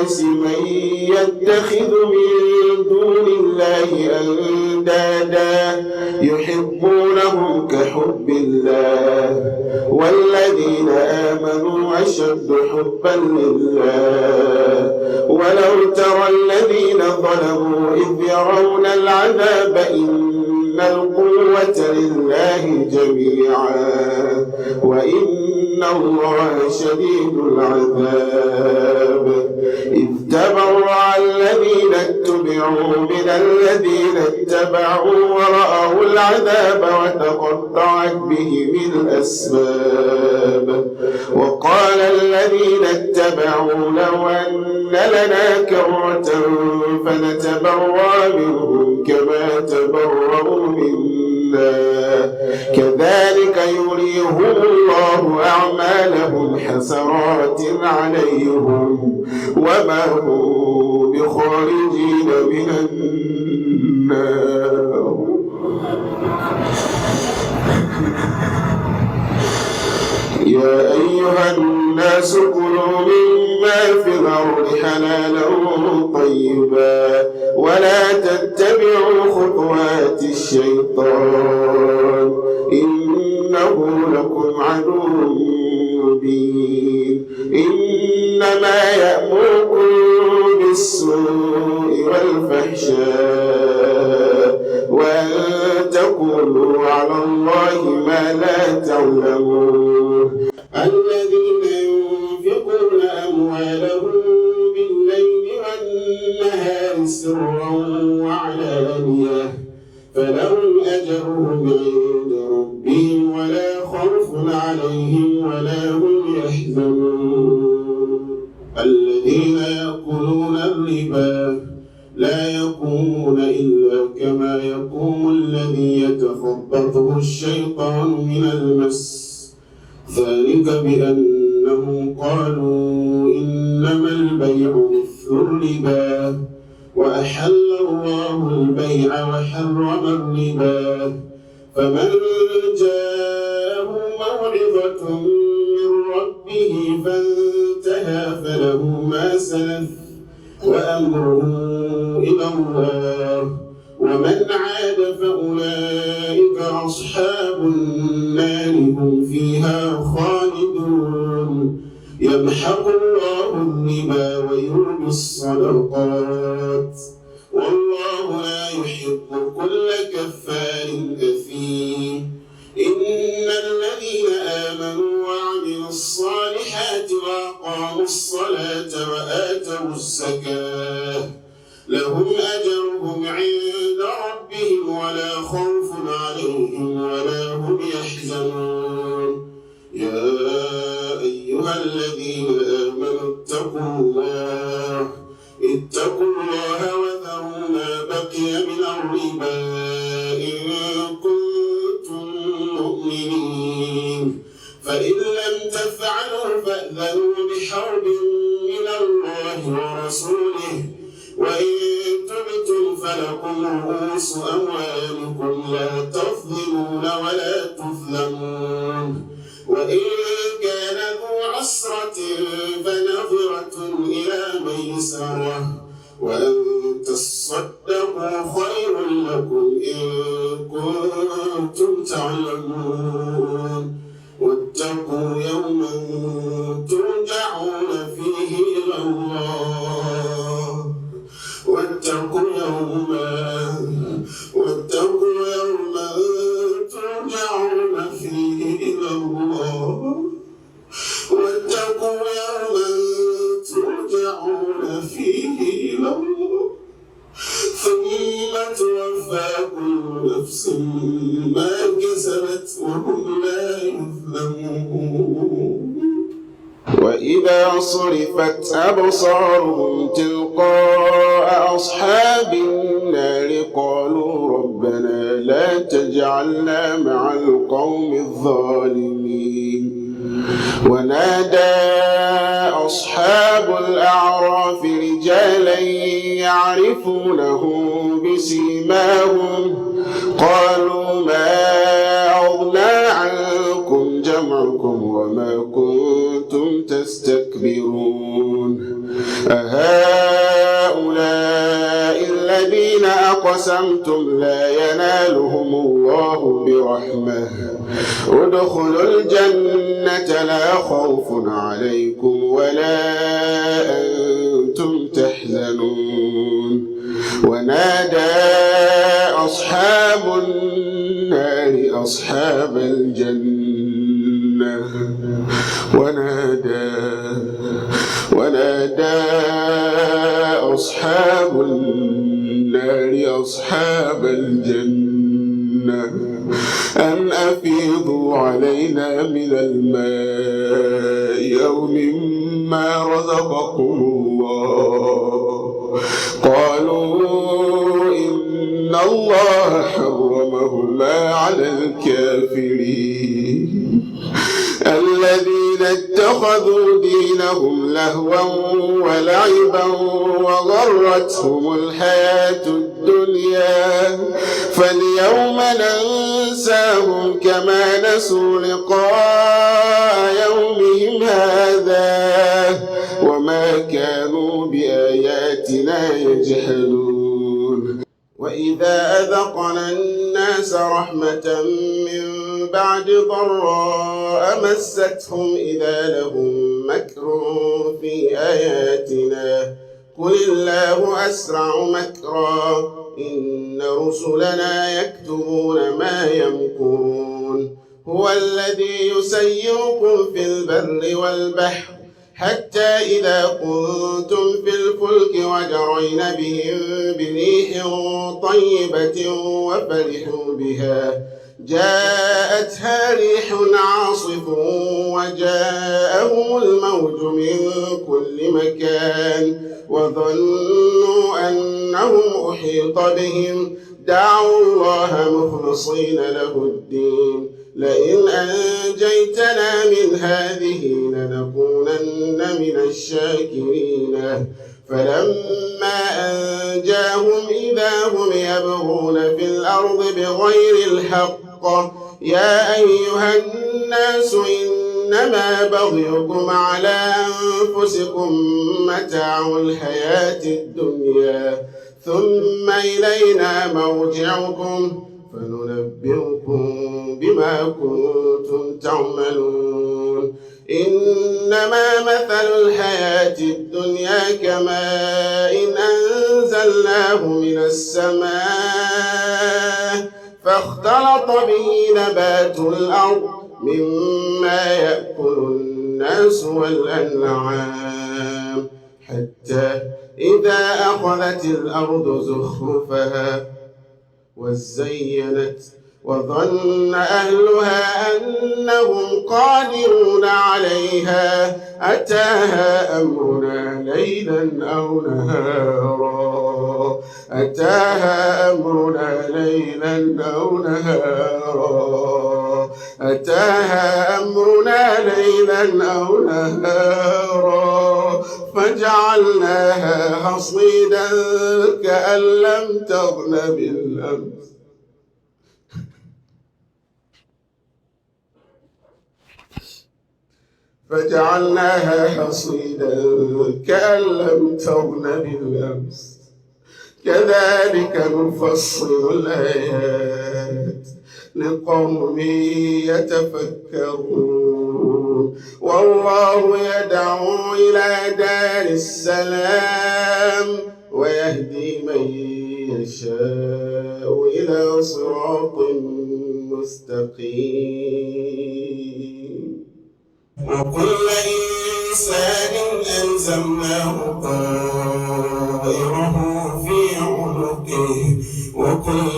الناس من يتخذ من دون الله أندادا يحبونهم كحب الله والذين آمنوا أشد حبا لله ولو ترى الذين ظلموا إذ يرون العذاب إن القوة لله جميعا وإن الله شديد العذاب إذ تبرأ الذين اتبعوا من الذين اتبعوا ورأوا العذاب وتقطعت بهم الأسباب وقال الذين اتبعوا لو أن لنا كرة فنتبرأ منهم كما تبرأوا منا كذلك يريهم الله أعمالهم حسرات عليهم وما هم بخارجين من النار. يا أيها الناس كلوا مما في الأرض حلالا طيبا ولا تتبعوا خطوات الشيطان إنه لكم عدو مبين إنما يأمركم بالسوء والفحشاء وأن تقولوا على الله ما لا تعلمون الذين ينفقون أموالهم بالليل والنهار سرا وعلانية فلهم أجرهم عند ربهم ولا خوف عليهم ولا هم يحزنون الذين يأكلون الربا لا يقومون إلا كما يقوم الذي يتخبطه الشيطان من المس ذلك بأنهم قالوا إنما البيع مثل الربا وأحل الله البيع وحرم الربا فمن جاءه موعظة من ربه فانتهى فله ما سلف وأمره إلى الله ومن عاد فأولئك أصحاب النار هم فيها خالدون يمحق الله الربا ويربي الصدقات والله لا يحب كل كفار أثيم إن الذين آمنوا وعملوا الصالحات وأقاموا الصلاة وآتوا الزكاة لهم أجرهم عند ربهم ولا خوف عليهم ولا هم يحزنون يا أيها الذين آمنوا اتقوا الله وذروا ما بقي من الربا إن كنتم مؤمنين فإن لم تفعلوا فأذنوا بحرب من الله ورسوله وإن تبتم فلكم رؤوس أموالكم لا تظلمون ولا تظلمون وإن كان ذو عسرة فنظرة إلى ميسرة وأن تصدقوا خير لكم إن كنتم تعلمون واتقوا يوما ترجعون فيه إلى الله واتقوا يوما ترجعون فيه إلى الله واتقوا يوما ترجعون فيه إلى الله ثم توفى كل نفس ما كسبت وهم لا يظلمون وإذا صرفت أبصارهم تلقاء أصحاب النار قالوا ربنا لا تجعلنا مع القوم الظالمين ونادى أصحاب الأعراف رجالا يعرفونهم بسيماهم قالوا ما أغنى عنكم جمعكم وما كنتم تستكبرون أهؤلاء الذين أقسمتم لا ينالهم الله برحمة ادخلوا الجنة لا خوف عليكم ولا أنتم تحزنون ونادى أصحاب النار أصحاب الجنة ونادى أصحاب النار أصحاب الجنة أن أفيضوا علينا من الماء أو مما رزقكم الله قالوا إن الله حرمهما على الكافرين الذين اتخذوا دينهم لهوا ولعبا وغرتهم الحياة الدنيا فاليوم ننساهم كما نسوا لقاء يومهم هذا وما كانوا بآياتنا يجحدون وإذا أذقنا الناس رحمة من بعد ضراء مستهم إذا لهم مكر في آياتنا قل الله أسرع مكرا إن رسلنا يكتبون ما يمكرون هو الذي يسيركم في البر والبحر حتى إذا كنتم في الفلك وجرين بهم بريح طيبة وفرحوا بها جاءتها ريح عاصف وجاءهم الموج من كل مكان وظنوا أنهم أحيط بهم دعوا الله مخلصين له الدين لئن أنجيتنا من هذه لنكونن من الشاكرين فلما أنجاهم إذا هم يبغون في الأرض بغير الحق يا أيها الناس إنما بغيكم على أنفسكم متاع الحياة الدنيا ثم إلينا مرجعكم فننبئكم بما كنتم تعملون إنما مثل الحياة الدنيا كماء أنزلناه من السماء فاختلط به نبات الأرض مما يأكل الناس والأنعام حتى إذا أخذت الأرض زخرفها وزينت وظن أهلها أنهم قادرون عليها أتاها أمرنا ليلا أو نهارا أتاها أمرنا ليلا أو نهارا أتاها أمرنا ليلا أو نهارا فجعلناها حصيدا كأن لم تغن بالأمس فجعلناها حصيدا كأن لم تغن بالأمس كذلك نفصل الآيات لقوم يتفكرون والله يدعو إلى دار السلام ويهدي من يشاء إلى صراط مستقيم وكل إنسان ألزمناه طائره في عنقه وكل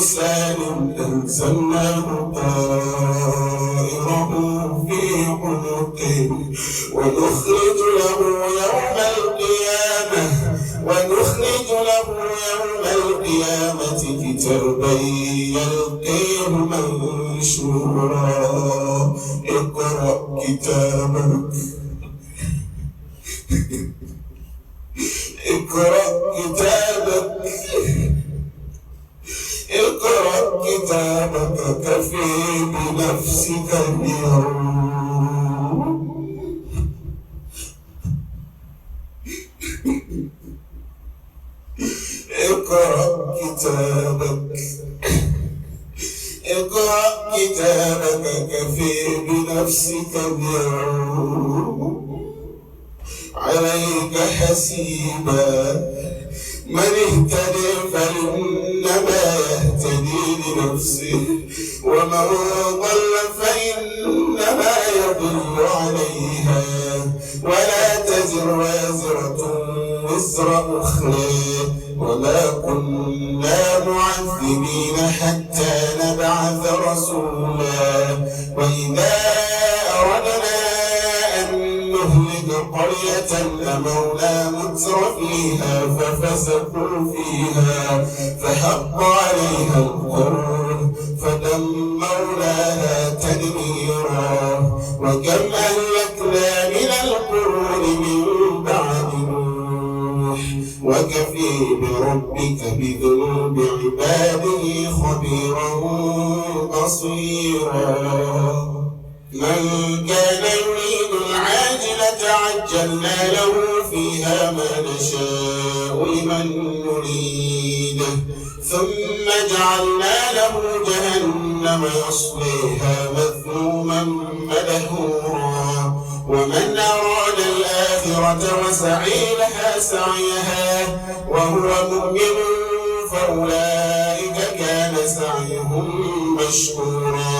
إنسان ألزمناه طائره في عنقه ونخرج له يوم القيامة كتابا يلقيه منشورا اقرأ كتابك كفى بنفسك اليوم لنفسك اليوم عليك حسيبا. من اهتدي فإنما يهتدي لنفسه ومن ضل فإنما يضل عليها ولا تزر وازرة وزر أخرى وما كنا معذبين حتى نبعث رسولا. وإذا أردنا أن نهلك قرية أمرنا متر فيها ففسقوا فيها فحق عليها القول فدمرناها تدميرا. وكم أهلكنا من القرون من بعد نوح وكفى بربك بذنوب عباده خبيرا بصيرا. من كان يريد العاجلة عجلنا له فيها ما نشاء لمن نريد ثم جعلنا له جهنم يصليها مذموما مدحورا. ومن أراد الآخرة وسعي لها سعيها وهو مؤمن فأولئك كان سعيهم مشكورا.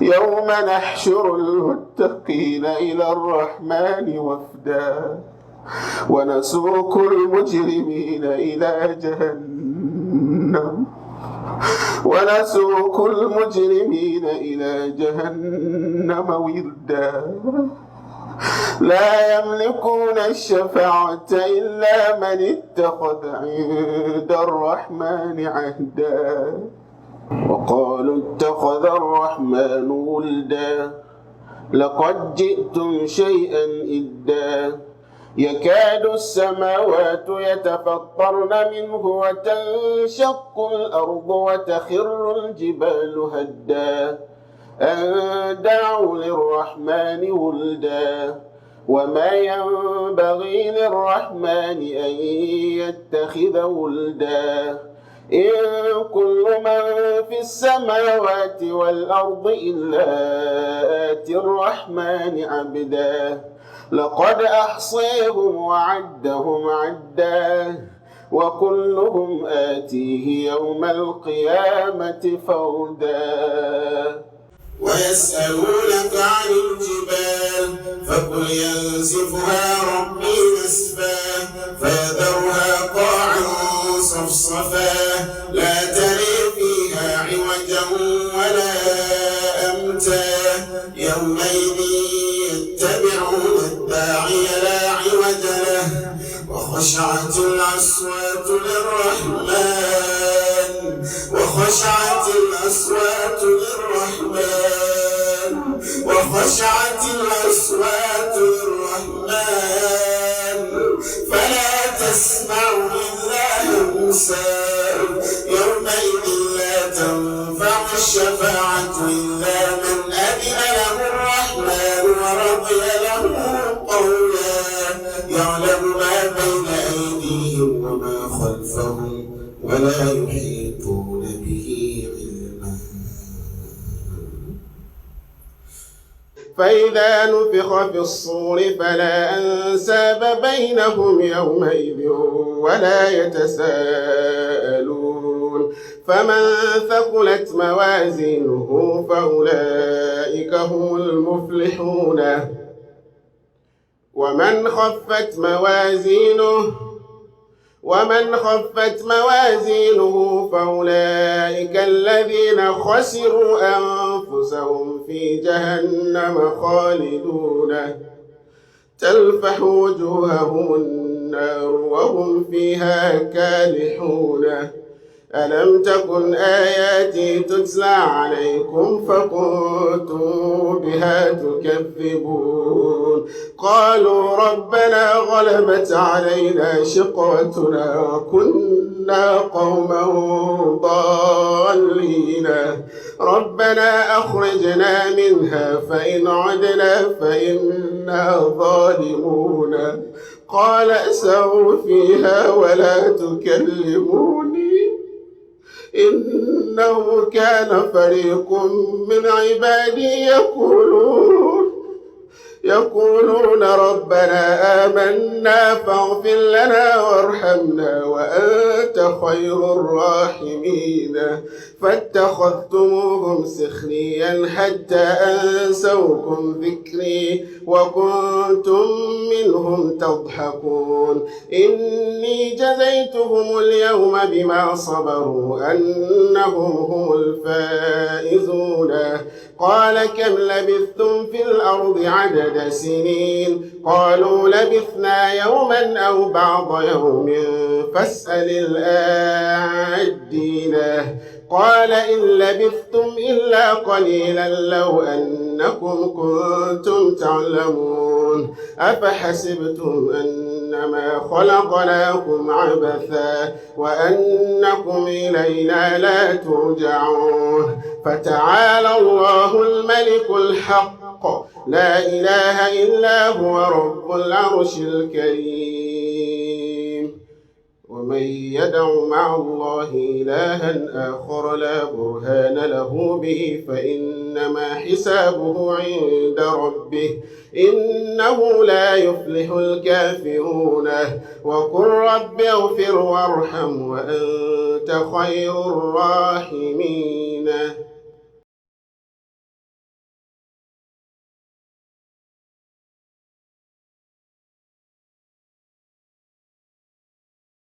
يوم نحشر المتقين إلى الرحمن وفدا ونسوق المجرمين إلى جهنم وردا. لا يملكون الشفاعة إلا من اتخذ عند الرحمن عهدا. وقالوا اتخذ الرحمن ولدا لقد جئتم شيئا إدا. يكاد السماوات يتفطرن منه وتنشق الأرض وتخر الجبال هدا أن دعوا للرحمن ولدا. وما ينبغي للرحمن أن يتخذ ولدا. إن كل من في السماوات والأرض إلا آتي الرحمن عبدا. لقد أحصيهم وعدهم عدا وكلهم آتيه يوم القيامة فردا. ويسألونك عن الجبال فقل ينسفها ربي نسفا فيذرها قاعا صفصفا لا تري فيها عوجا ولا أمتا. يومئذ يتبعون الداعي لا عوج له وخشعت الأصوات للرحمن فلا تسمع إلا همسا. يومئذ لا تنفع الشفاعة إلا من أذن له الرحمن ورضي له قولا. يعلم ما بين أيديهم وما خلفهم ولا يحيطون به علما. فإذا نفخ في الصور فلا أنساب بينهم يومئذ ولا يتساءلون. فمن ثقلت موازينه فأولئك هم المفلحون. ومن خفت موازينه فأولئك الذين خسروا أنفسهم في جهنم خالدون تلفح وجوههم النار وهم فيها كالحون. ألم تكن آياتي تتلى عليكم فكنتم بها تكذبون. قالوا ربنا غلبت علينا شقوتنا وكنا قوما ضالين. ربنا أخرجنا منها فإن عدنا فإنا ظالمون. قال اسعوا فيها ولا تكلموني إنه كان فريق من عبادي يقولون ربنا آمنا فاغفر لنا وارحمنا وأنت خير الراحمين فاتخذتموهم سخريا حتى أنسوكم ذكري وكنتم منهم تضحكون إني جزيتهم اليوم بما صبروا أنهم هم الفائزون قال كم لبثتم في الأرض عدد سنين قالوا لبثنا يوما أو بعض يوم فاسأل العادين قال إن لبثتم إلا قليلا لو أنكم كنتم تعلمون أفحسبتم أنما خلقناكم عبثا وأنكم إلينا لا ترجعون فتعالى الله الملك الحق لا إله إلا هو رب العرش الكريم ومن يدع مع الله إلها آخر لا برهان له به فإنما حسابه عند ربه إنه لا يفلح الكافرون وقل رب اغفر وارحم وأنت خير الراحمين